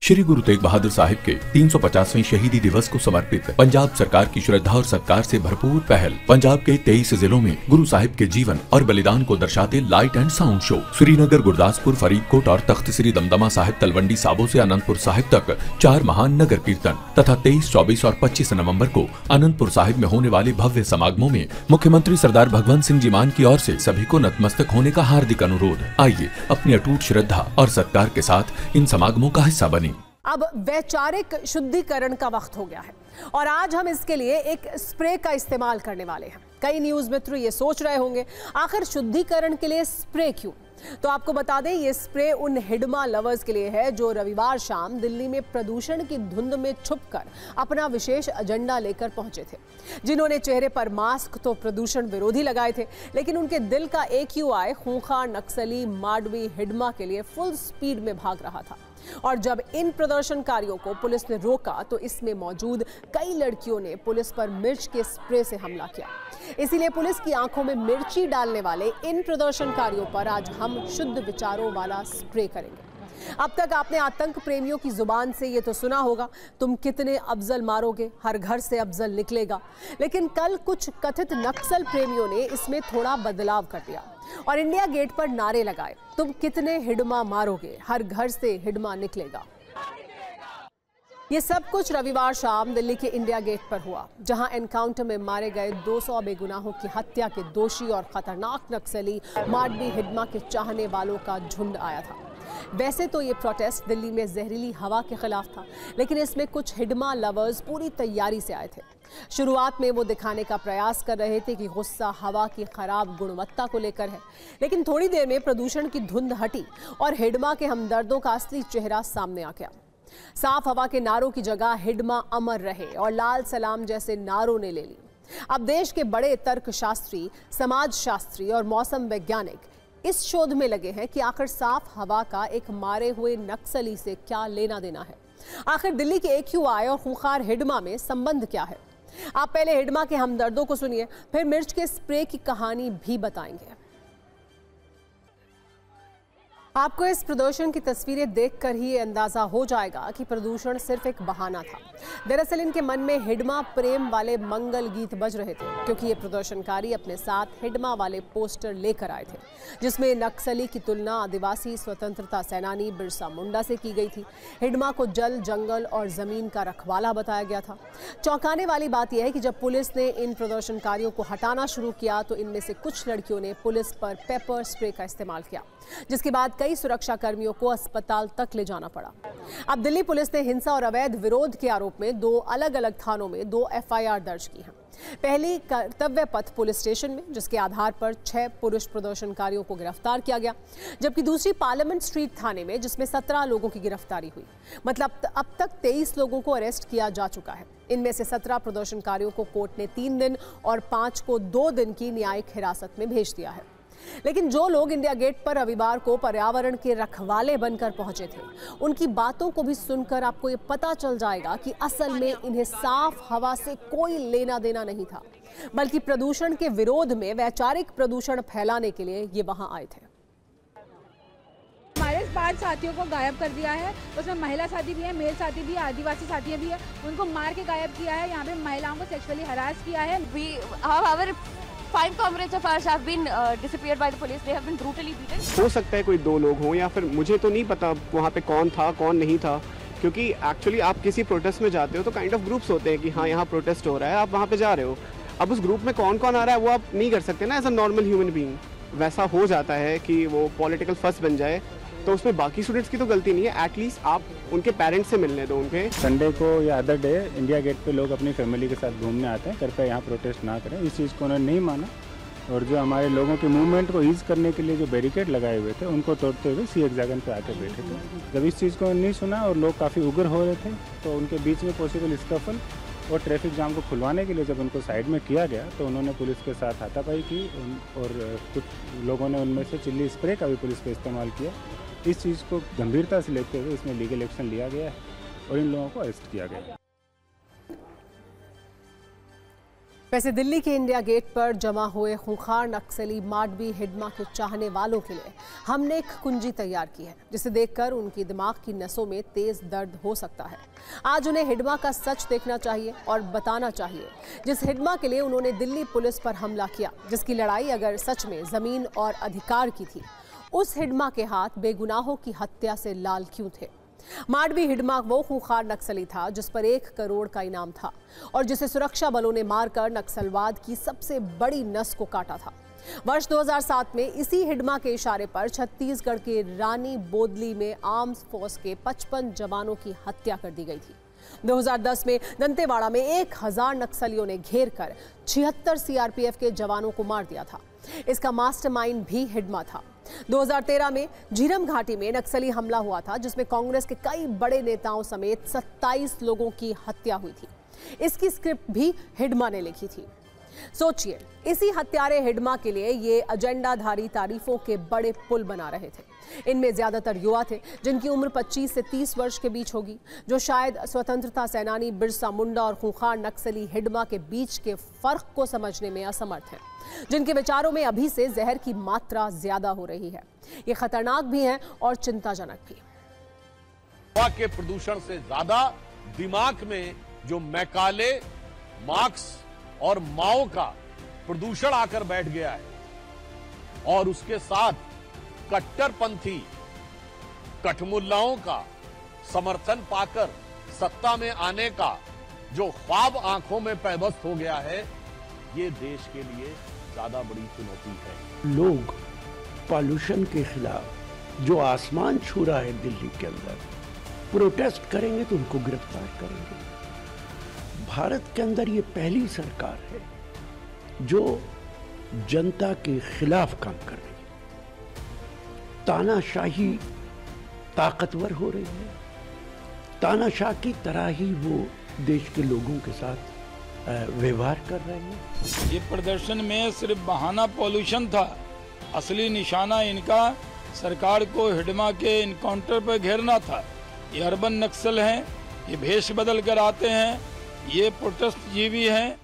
श्री गुरु तेग बहादुर साहिब के 350वें शहीदी दिवस को समर्पित पंजाब सरकार की श्रद्धा और सत्कार से भरपूर पहल। पंजाब के 23 जिलों में गुरु साहिब के जीवन और बलिदान को दर्शाते light and sound show Srinagar, Gurdaspur, Faridkot और तख्त श्री दमदमा साहिब, तलवंडी साबो से अनंतपुर साहिब तक 4 महान नगर कीर्तन तथा 23, 24 और 25 नवम्बर को अनंतपुर साहिब में होने वाले भव्य समागमों में मुख्यमंत्री सरदार भगवंत सिंह जी मान की ओर से सभी को नतमस्तक होने का हार्दिक अनुरोध। आइए अपनी अटूट श्रद्धा और सत्कार के साथ इन समागमों का हिस्सा बने। अब वैचारिक शुद्धिकरण का वक्त हो गया है और आज हम इसके लिए एक स्प्रे का इस्तेमाल करने वाले हैं। कई न्यूज मित्र ये सोच रहे होंगे आखिर शुद्धिकरण के लिए स्प्रे क्यों? तो आपको बता दें ये स्प्रे उन हिडमा लवर्स के लिए है जो रविवार शाम दिल्ली में प्रदूषण की धुंध में छुपकर अपना विशेष एजेंडा लेकर पहुंचे थे, जिन्होंने चेहरे पर मास्क तो प्रदूषण विरोधी लगाए थे, लेकिन उनके दिल का AQI खूंखार नक्सली माडवी हिडमा के लिए फुल स्पीड में भाग रहा था। और जब इन प्रदर्शनकारियों को पुलिस ने रोका तो इसमें मौजूद कई लड़कियों ने पुलिस पर मिर्च के स्प्रे से हमला किया। इसीलिए पुलिस की आंखों में मिर्ची डालने वाले इन प्रदर्शनकारियों पर आज हम शुद्ध विचारों वाला स्प्रे करेंगे। अब तक आपने आतंक प्रेमियों की जुबान से ये तो सुना होगा, तुम कितने अफजल मारोगे, हर घर से अफजल निकलेगा। लेकिन कल कुछ कथित नक्सल प्रेमियों ने इसमें थोड़ा बदलाव कर दिया और इंडिया गेट पर नारे लगाए, तुम कितने हिडमा मारोगे, हर घर से हिडमा निकलेगा। ये सब कुछ रविवार शाम दिल्ली के इंडिया गेट पर हुआ, जहां एनकाउंटर में मारे गए 200 बेगुनाहों की हत्या के दोषी और खतरनाक नक्सली माडवी हिडमा के चाहने वालों का झुंड आया था। वैसे तो ये प्रोटेस्ट दिल्ली में जहरीली हवा के खिलाफ था, लेकिन इसमें कुछ हिडमा लवर्स पूरी तैयारी से आए थे। शुरुआत में वो दिखाने का प्रयास कर रहे थे कि गुस्सा हवा की खराब गुणवत्ता को लेकर है, लेकिन थोड़ी देर में प्रदूषण की धुंध हटी और हिडमा के हमदर्दों का असली चेहरा सामने आ गया। साफ हवा के नारों की जगह हिडमा अमर रहे और लाल सलाम जैसे नारों ने ले ली। अब देश के बड़े तर्कशास्त्री, समाज शास्त्री और मौसम वैज्ञानिक इस शोध में लगे हैं कि आखिर साफ हवा का एक मारे हुए नक्सली से क्या लेना देना है। आखिर दिल्ली के AQI और खूंखार हिडमा में संबंध क्या है? आप पहले हिडमा के हमदर्दों को सुनिए, फिर मिर्च के स्प्रे की कहानी भी बताएंगे। आपको इस प्रदर्शन की तस्वीरें देखकर ही अंदाजा हो जाएगा कि प्रदूषण सिर्फ एक बहाना था। दरअसल इनके मन में हिडमा प्रेम वाले मंगल गीत बज रहे थे, क्योंकि ये प्रदर्शनकारी अपने साथ हिडमा वाले पोस्टर लेकर आए थे, जिसमें नक्सली की तुलना आदिवासी स्वतंत्रता सेनानी बिरसा मुंडा से की गई थी। हिडमा को जल, जंगल और जमीन का रखवाला बताया गया था। चौंकाने वाली बात यह है कि जब पुलिस ने इन प्रदर्शनकारियों को हटाना शुरू किया तो इनमें से कुछ लड़कियों ने पुलिस पर पेपर स्प्रे का इस्तेमाल किया, जिसके बाद कई सुरक्षा कर्मियों को अस्पताल तक ले जाना पड़ा। अब दिल्ली पुलिस ने हिंसा और अवैध विरोध के आरोप में 2 अलग-अलग थानों में 2 FIR दर्ज की हैं। पहली कर्तव्य पथ पुलिस स्टेशन में, जिसके आधार पर 6 पुरुष प्रदर्शनकारियों को गिरफ्तार किया गया, जबकि दूसरी पार्लियामेंट स्ट्रीट थाने में, जिसमें 17 लोगों की गिरफ्तारी हुई। मतलब अब तक 23 लोगों को अरेस्ट किया जा चुका है। इनमें से 17 प्रदर्शनकारियों को कोर्ट ने 3 दिन और 5 को 2 दिन की न्यायिक हिरासत में भेज दिया है। लेकिन जो लोग इंडिया गेट पर रविवार को पर्यावरण के रखवाले बनकर पहुंचे थे, उनकी बातों को भी सुनकर आपको ये पता चल जाएगा कि असल में इन्हें साफ हवा से कोई लेना देना नहीं था, बल्कि प्रदूषण के विरोध में वैचारिक प्रदूषण फैलाने के लिए ये वहां आए थे। हमारे 5 साथियों को गायब कर दिया है, उसमें महिला साथी भी है, मेल साथी भी है, आदिवासी साथी भी है, उनको मार के गायब किया है। यहाँ पे महिलाओं को सेक्सुअली हरास किया है। 5 comrades of ours have been disappeared by the police. They have been brutally beaten. हो सकता है कोई 2 लोग हों या फिर मुझे तो नहीं पता वहाँ पे कौन था कौन नहीं था, क्योंकि एक्चुअली आप किसी प्रोटेस्ट में जाते हो तो काइंड ऑफ ग्रुप्स होते हैं कि हाँ यहाँ प्रोटेस्ट हो रहा है, आप वहाँ पे जा रहे हो। अब उस ग्रुप में कौन कौन आ रहा है वो आप नहीं कर सकते ना as a normal human being. वैसा हो जाता है कि वो पॉलिटिकल फस बन जाए, तो उसमें बाकी स्टूडेंट्स की तो गलती नहीं है। एटलीस्ट आप उनके पेरेंट्स से मिलने दो। उनके संडे को या अदर डे इंडिया गेट पे लोग अपनी फैमिली के साथ घूमने आते हैं, कृपया यहाँ प्रोटेस्ट ना करें। इस चीज़ को उन्होंने नहीं माना और जो हमारे लोगों के मूवमेंट को ईज करने के लिए जो बैरिकेड लगाए हुए थे उनको तोड़ते हुए सी हेक्सागन पे आके बैठे थे। जब इस चीज़ को नहीं सुना और लोग काफ़ी उग्र हो रहे थे तो उनके बीच में पॉसिबल स्कफल और ट्रैफिक जाम को खुलवाने के लिए जब उनको साइड में किया गया तो उन्होंने पुलिस के साथ हाथापाई की और कुछ लोगों ने उनमें से चिल्ली स्प्रे का भी पुलिस पे इस्तेमाल किया। इस चीज़ को गंभीरता से लेते हुए इसमें लीगल एक्शन लिया गया है और इन लोगों को अरेस्ट किया गया है। वैसे दिल्ली के इंडिया गेट पर जमा हुए खूंखार नक्सली माडवी हिडमा के चाहने वालों के लिए हमने एक कुंजी तैयार की है, जिसे देखकर उनकी दिमाग की नसों में तेज दर्द हो सकता है। आज उन्हें हिडमा का सच देखना चाहिए और बताना चाहिए, जिस हिडमा के लिए उन्होंने दिल्ली पुलिस पर हमला किया, जिसकी लड़ाई अगर सच में जमीन और अधिकार की थी, उस हिडमा के हाथ बेगुनाहों की हत्या से लाल क्यों थे। माडवी हिडमा वो खूंखार नक्सली था जिस पर 1 करोड़ का इनाम था और जिसे सुरक्षा बलों ने मारकर नक्सलवाद की सबसे बड़ी नस को काटा था। वर्ष 2007 में इसी हिडमा के इशारे पर छत्तीसगढ़ के रानी बोदली में आर्म्स फोर्स के 55 जवानों की हत्या कर दी गई थी। 2010 में दंतेवाड़ा में 1000 नक्सलियों ने घेर कर 76 सीआरपीएफ के जवानों को मार दिया था। इसका मास्टरमाइंड भी हिडमा था। 2013 में झीरम घाटी में नक्सली हमला हुआ था, जिसमें कांग्रेस के कई बड़े नेताओं समेत 27 लोगों की हत्या हुई थी। इसकी स्क्रिप्ट भी हिडमा ने लिखी थी। सोचिए, इसी हत्यारे हिडमा के लिए ये एजेंडाधारी तारीफों के बड़े पुल बना रहे थे। इनमें ज्यादातर युवा थे, जिनकी उम्र 25 से 30 वर्ष के बीच होगी, जो शायद स्वतंत्रता सेनानी बिरसा मुंडा और खूंखार नक्सली हिडमा के बीच के फर्क को समझने में असमर्थ हैं, जिनके विचारों में अभी से जहर की मात्रा ज्यादा हो रही है। ये खतरनाक भी है और चिंताजनक भी। हवा के प्रदूषण से ज्यादा दिमाग में जो मैकाले, मार्क्स और माओ का प्रदूषण आकर बैठ गया है और उसके साथ कट्टरपंथी कठमुल्लाओं का समर्थन पाकर सत्ता में आने का जो ख्वाब आंखों में पैबस्त हो गया है, ये देश के लिए ज्यादा बड़ी चुनौती है। लोग पॉल्यूशन के खिलाफ जो आसमान छू रहा है दिल्ली के अंदर, प्रोटेस्ट करेंगे तो उनको गिरफ्तार करेंगे। भारत के अंदर ये पहली सरकार है जो जनता के खिलाफ काम कर रही है। तानाशाही ताकतवर हो रही है, तानाशाह की तरह ही वो देश के लोगों के साथ व्यवहार कर रहे हैं। ये प्रदर्शन में सिर्फ बहाना पॉल्यूशन था, असली निशाना इनका सरकार को हिडमा के इनकाउंटर पर घेरना था। ये अर्बन नक्सल हैं, ये भेष बदल कर आते हैं, ये प्रोटेस्ट जीवी हैं।